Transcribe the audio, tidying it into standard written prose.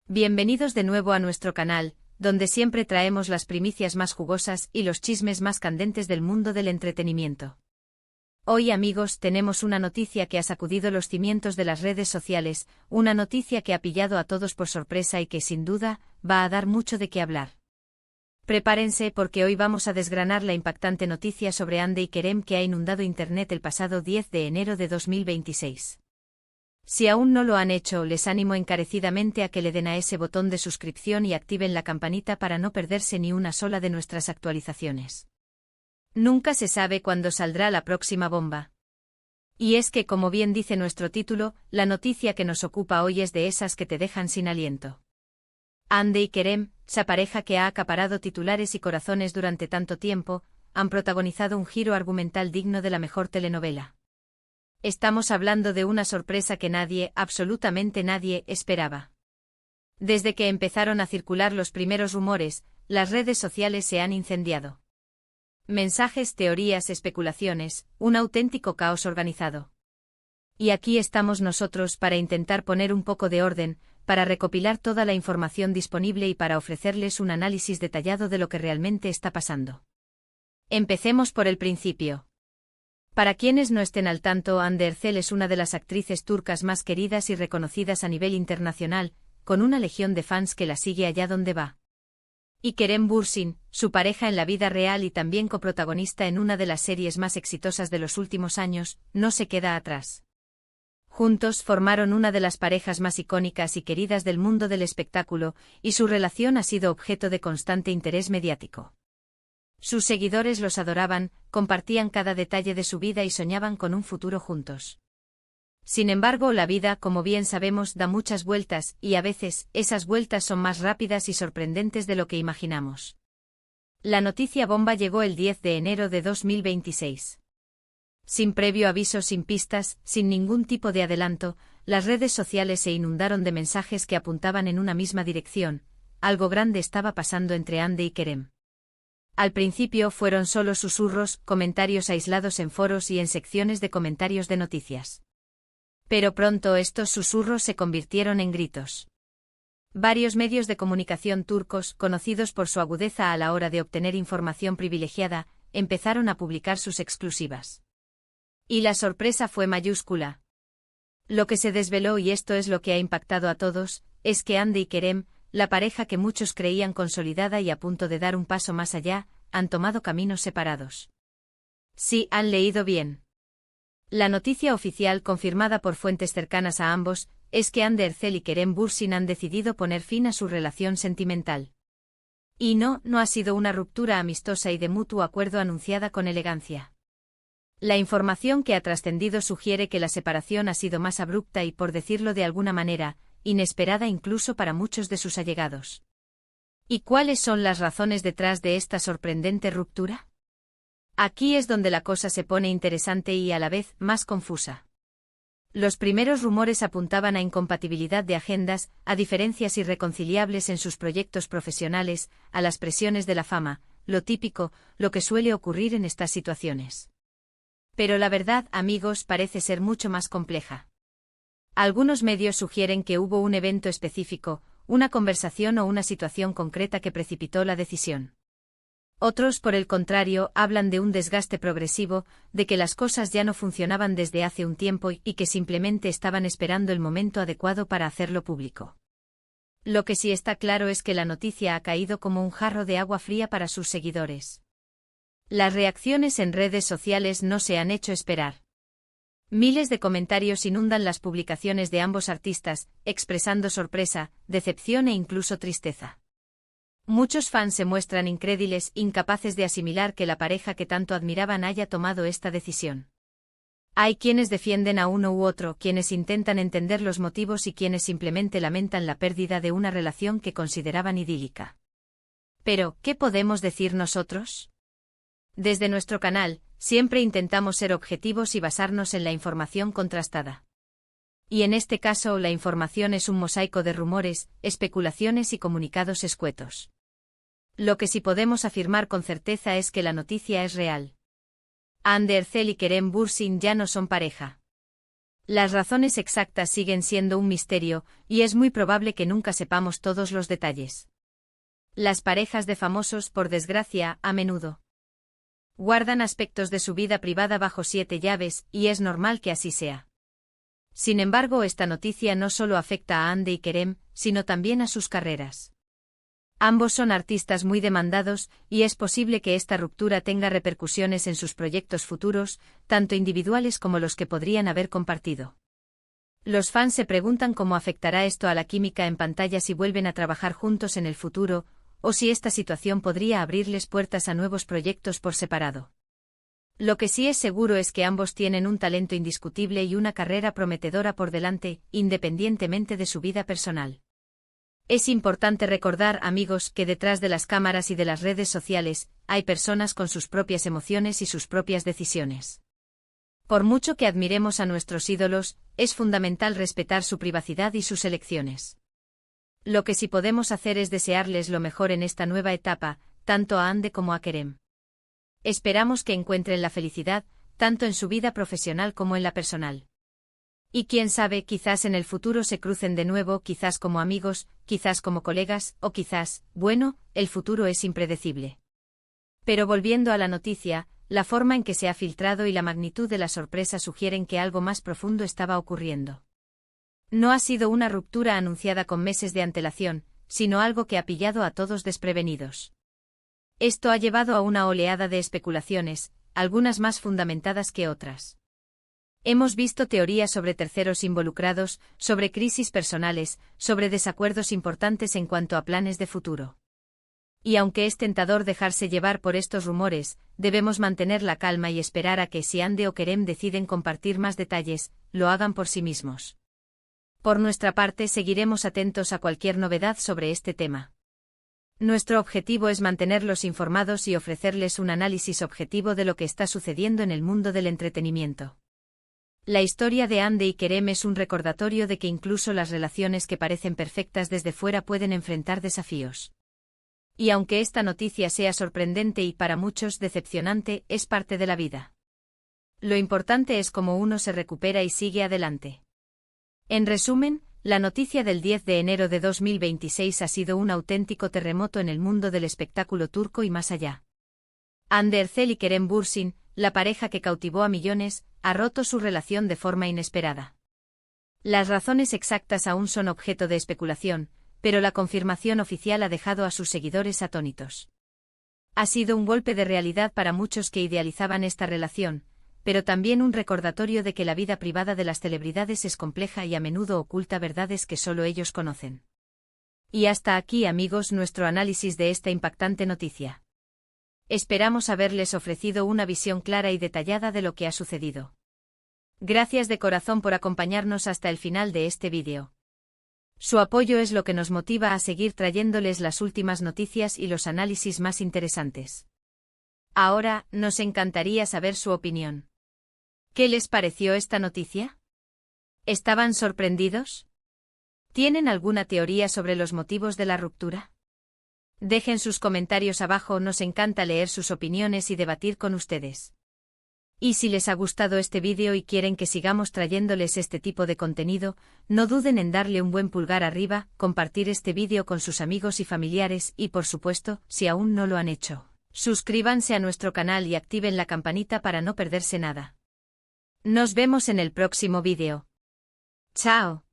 Bienvenidos de nuevo a nuestro canal, donde siempre traemos las primicias más jugosas y los chismes más candentes del mundo del entretenimiento. Hoy, amigos, tenemos una noticia que ha sacudido los cimientos de las redes sociales, una noticia que ha pillado a todos por sorpresa y que, sin duda, va a dar mucho de qué hablar. Prepárense porque hoy vamos a desgranar la impactante noticia sobre Hande y Kerem que ha inundado Internet el pasado 10 de enero de 2026. Si aún no lo han hecho, les animo encarecidamente a que le den a ese botón de suscripción y activen la campanita para no perderse ni una sola de nuestras actualizaciones. Nunca se sabe cuándo saldrá la próxima bomba. Y es que, como bien dice nuestro título, la noticia que nos ocupa hoy es de esas que te dejan sin aliento. Hande y Kerem, esa pareja que ha acaparado titulares y corazones durante tanto tiempo, han protagonizado un giro argumental digno de la mejor telenovela. Estamos hablando de una sorpresa que nadie, absolutamente nadie, esperaba. Desde que empezaron a circular los primeros rumores, las redes sociales se han incendiado. Mensajes, teorías, especulaciones, un auténtico caos organizado. Y aquí estamos nosotros para intentar poner un poco de orden, para recopilar toda la información disponible y para ofrecerles un análisis detallado de lo que realmente está pasando. Empecemos por el principio. Para quienes no estén al tanto, Hande Erçel es una de las actrices turcas más queridas y reconocidas a nivel internacional, con una legión de fans que la sigue allá donde va. Y Kerem Bürsin, su pareja en la vida real y también coprotagonista en una de las series más exitosas de los últimos años, no se queda atrás. Juntos formaron una de las parejas más icónicas y queridas del mundo del espectáculo, y su relación ha sido objeto de constante interés mediático. Sus seguidores los adoraban, compartían cada detalle de su vida y soñaban con un futuro juntos. Sin embargo, la vida, como bien sabemos, da muchas vueltas, y a veces, esas vueltas son más rápidas y sorprendentes de lo que imaginamos. La noticia bomba llegó el 10 de enero de 2026. Sin previo aviso, sin pistas, sin ningún tipo de adelanto, las redes sociales se inundaron de mensajes que apuntaban en una misma dirección: algo grande estaba pasando entre Hande y Kerem. Al principio fueron solo susurros, comentarios aislados en foros y en secciones de comentarios de noticias. Pero pronto estos susurros se convirtieron en gritos. Varios medios de comunicación turcos, conocidos por su agudeza a la hora de obtener información privilegiada, empezaron a publicar sus exclusivas. Y la sorpresa fue mayúscula. Lo que se desveló, y esto es lo que ha impactado a todos, es que Hande y Kerem, la pareja que muchos creían consolidada y a punto de dar un paso más allá, han tomado caminos separados. Sí, han leído bien. La noticia oficial, confirmada por fuentes cercanas a ambos, es que Hande Erçel y Kerem Bürsin han decidido poner fin a su relación sentimental. Y no ha sido una ruptura amistosa y de mutuo acuerdo anunciada con elegancia. La información que ha trascendido sugiere que la separación ha sido más abrupta y, por decirlo de alguna manera, inesperada incluso para muchos de sus allegados. ¿Y cuáles son las razones detrás de esta sorprendente ruptura? Aquí es donde la cosa se pone interesante y a la vez más confusa. Los primeros rumores apuntaban a incompatibilidad de agendas, a diferencias irreconciliables en sus proyectos profesionales, a las presiones de la fama, lo típico, lo que suele ocurrir en estas situaciones. Pero la verdad, amigos, parece ser mucho más compleja. Algunos medios sugieren que hubo un evento específico, una conversación o una situación concreta que precipitó la decisión. Otros, por el contrario, hablan de un desgaste progresivo, de que las cosas ya no funcionaban desde hace un tiempo y que simplemente estaban esperando el momento adecuado para hacerlo público. Lo que sí está claro es que la noticia ha caído como un jarro de agua fría para sus seguidores. Las reacciones en redes sociales no se han hecho esperar. Miles de comentarios inundan las publicaciones de ambos artistas, expresando sorpresa, decepción e incluso tristeza. Muchos fans se muestran incrédulos, incapaces de asimilar que la pareja que tanto admiraban haya tomado esta decisión. Hay quienes defienden a uno u otro, quienes intentan entender los motivos y quienes simplemente lamentan la pérdida de una relación que consideraban idílica. Pero, ¿qué podemos decir nosotros? Desde nuestro canal, siempre intentamos ser objetivos y basarnos en la información contrastada. Y en este caso, la información es un mosaico de rumores, especulaciones y comunicados escuetos. Lo que sí podemos afirmar con certeza es que la noticia es real. Hande Erçel y Kerem Bürsin ya no son pareja. Las razones exactas siguen siendo un misterio, y es muy probable que nunca sepamos todos los detalles. Las parejas de famosos, por desgracia, a menudo guardan aspectos de su vida privada bajo 7 llaves, y es normal que así sea. Sin embargo, esta noticia no solo afecta a Hande y Kerem, sino también a sus carreras. Ambos son artistas muy demandados, y es posible que esta ruptura tenga repercusiones en sus proyectos futuros, tanto individuales como los que podrían haber compartido. Los fans se preguntan cómo afectará esto a la química en pantalla si vuelven a trabajar juntos en el futuro, o si esta situación podría abrirles puertas a nuevos proyectos por separado. Lo que sí es seguro es que ambos tienen un talento indiscutible y una carrera prometedora por delante, independientemente de su vida personal. Es importante recordar, amigos, que detrás de las cámaras y de las redes sociales, hay personas con sus propias emociones y sus propias decisiones. Por mucho que admiremos a nuestros ídolos, es fundamental respetar su privacidad y sus elecciones. Lo que sí podemos hacer es desearles lo mejor en esta nueva etapa, tanto a Hande como a Kerem. Esperamos que encuentren la felicidad, tanto en su vida profesional como en la personal. Y quién sabe, quizás en el futuro se crucen de nuevo, quizás como amigos, quizás como colegas, o quizás, bueno, el futuro es impredecible. Pero volviendo a la noticia, la forma en que se ha filtrado y la magnitud de la sorpresa sugieren que algo más profundo estaba ocurriendo. No ha sido una ruptura anunciada con meses de antelación, sino algo que ha pillado a todos desprevenidos. Esto ha llevado a una oleada de especulaciones, algunas más fundamentadas que otras. Hemos visto teorías sobre terceros involucrados, sobre crisis personales, sobre desacuerdos importantes en cuanto a planes de futuro. Y aunque es tentador dejarse llevar por estos rumores, debemos mantener la calma y esperar a que si Hande o Kerem deciden compartir más detalles, lo hagan por sí mismos. Por nuestra parte, seguiremos atentos a cualquier novedad sobre este tema. Nuestro objetivo es mantenerlos informados y ofrecerles un análisis objetivo de lo que está sucediendo en el mundo del entretenimiento. La historia de Hande y Kerem es un recordatorio de que incluso las relaciones que parecen perfectas desde fuera pueden enfrentar desafíos. Y aunque esta noticia sea sorprendente y para muchos decepcionante, es parte de la vida. Lo importante es cómo uno se recupera y sigue adelante. En resumen, la noticia del 10 de enero de 2026 ha sido un auténtico terremoto en el mundo del espectáculo turco y más allá. Hande Erçel y Kerem Bürsin, la pareja que cautivó a millones, ha roto su relación de forma inesperada. Las razones exactas aún son objeto de especulación, pero la confirmación oficial ha dejado a sus seguidores atónitos. Ha sido un golpe de realidad para muchos que idealizaban esta relación, pero también un recordatorio de que la vida privada de las celebridades es compleja y a menudo oculta verdades que solo ellos conocen. Y hasta aquí, amigos, nuestro análisis de esta impactante noticia. Esperamos haberles ofrecido una visión clara y detallada de lo que ha sucedido. Gracias de corazón por acompañarnos hasta el final de este vídeo. Su apoyo es lo que nos motiva a seguir trayéndoles las últimas noticias y los análisis más interesantes. Ahora, nos encantaría saber su opinión. ¿Qué les pareció esta noticia? ¿Estaban sorprendidos? ¿Tienen alguna teoría sobre los motivos de la ruptura? Dejen sus comentarios abajo, nos encanta leer sus opiniones y debatir con ustedes. Y si les ha gustado este vídeo y quieren que sigamos trayéndoles este tipo de contenido, no duden en darle un buen pulgar arriba, compartir este vídeo con sus amigos y familiares y, por supuesto, si aún no lo han hecho, suscríbanse a nuestro canal y activen la campanita para no perderse nada. Nos vemos en el próximo vídeo. ¡Chao!